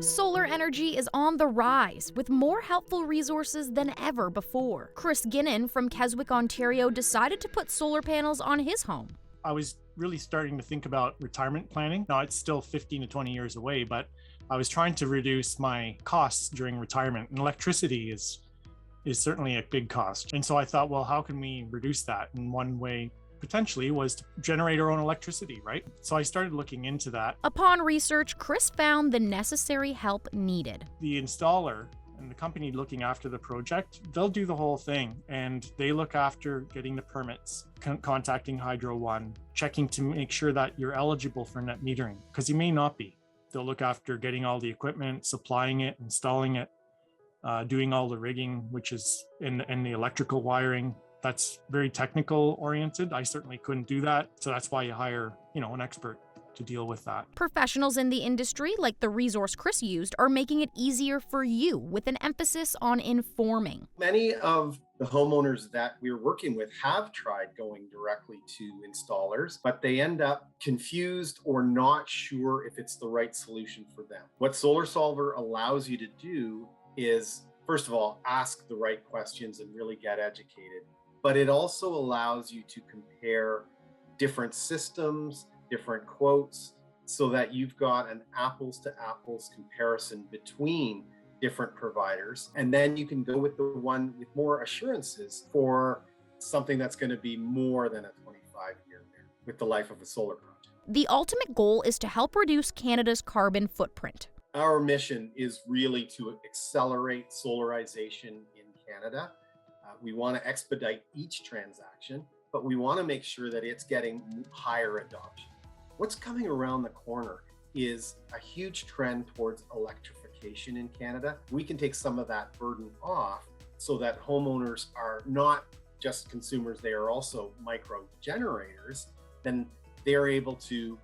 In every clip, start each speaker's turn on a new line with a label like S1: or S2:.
S1: Solar energy is on the rise with more helpful resources than ever before. Chris Ginnan from Keswick, Ontario decided to put solar panels on his home.
S2: I was really starting to think about retirement planning. Now, it's still 15 to 20 years away, but I was trying to reduce my costs during retirement. And electricity is certainly a big cost. And so I thought, well, how can we reduce that? And one way potentially was to generate our own electricity, right? So I started looking into that.
S1: Upon research, Chris found the necessary help needed.
S2: The installer and the company looking after the project, they'll do the whole thing, and they look after getting the permits, contacting Hydro One, checking to make sure that you're eligible for net metering, because you may not be. They'll look after getting all the equipment, supplying it, installing it, doing all the rigging, which is in the electrical wiring. That's very technical oriented. I certainly couldn't do that. So that's why you hire, an expert to deal with that.
S1: Professionals in the industry, like the resource Chris used, are making it easier for you with an emphasis on informing.
S3: Many of the homeowners that we're working with have tried going directly to installers, but they end up confused or not sure if it's the right solution for them. What Solar Solver allows you to do is, first of all, ask the right questions and really get educated. But it also allows you to compare different systems, different quotes, so that you've got an apples to apples comparison between different providers. And then you can go with the one with more assurances for something that's going to be more than a 25-year with the life of a solar project.
S1: The ultimate goal is to help reduce Canada's carbon footprint.
S3: Our mission is really to accelerate solarization in Canada. We want to expedite each transaction, but we want to make sure that it's getting higher adoption. What's coming around the corner is a huge trend towards electrification in Canada. We can take some of that burden off so that homeowners are not just consumers, they are also micro generators. Then they're able to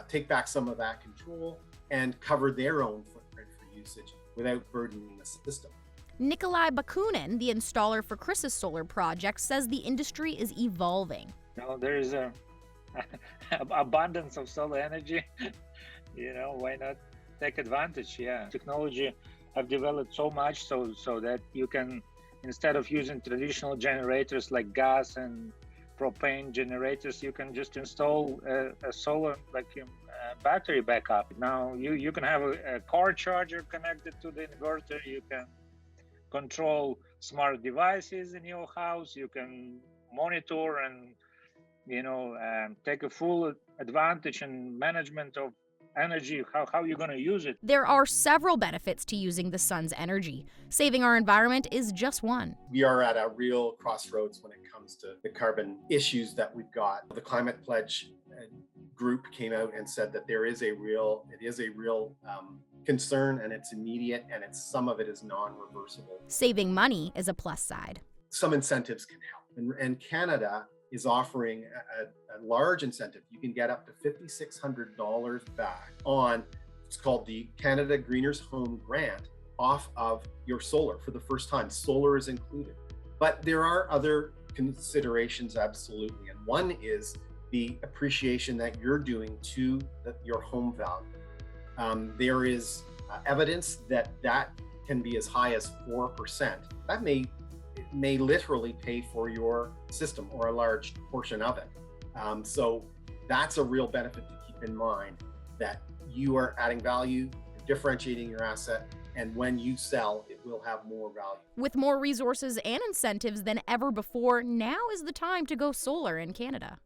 S3: take back some of that control and cover their own footprint for usage without burdening the system.
S1: Nikolai Bakunin, the installer for Chris's solar project, says the industry is evolving.
S4: There is a abundance of solar energy. Why not take advantage? Yeah, technology have developed so much so that you can, instead of using traditional generators like gas and propane generators, you can just install a solar battery backup. Now you can have a car charger connected to the inverter. You can control smart devices in your house. You can monitor and take a full advantage and management of energy, how you're going to use it.
S1: There are several benefits to using the sun's energy. Saving our environment is just one.
S3: We are at a real crossroads when it comes to the carbon issues that we've got. The Climate Pledge group came out and said that it is a real concern, and it's immediate, and some of it is non-reversible.
S1: Saving money is a plus side.
S3: Some incentives can help, and Canada is offering a large incentive. You can get up to $5,600 back on, it's called the Canada Greeners Home Grant, off of your solar for the first time. Solar is included. But there are other considerations, absolutely. And one is the appreciation that you're doing to your home value. There is evidence that can be as high as 4%. That may literally pay for your system or a large portion of it. So that's a real benefit to keep in mind, that you are adding value, differentiating your asset, and when you sell, it will have more value.
S1: With more resources and incentives than ever before, now is the time to go solar in Canada.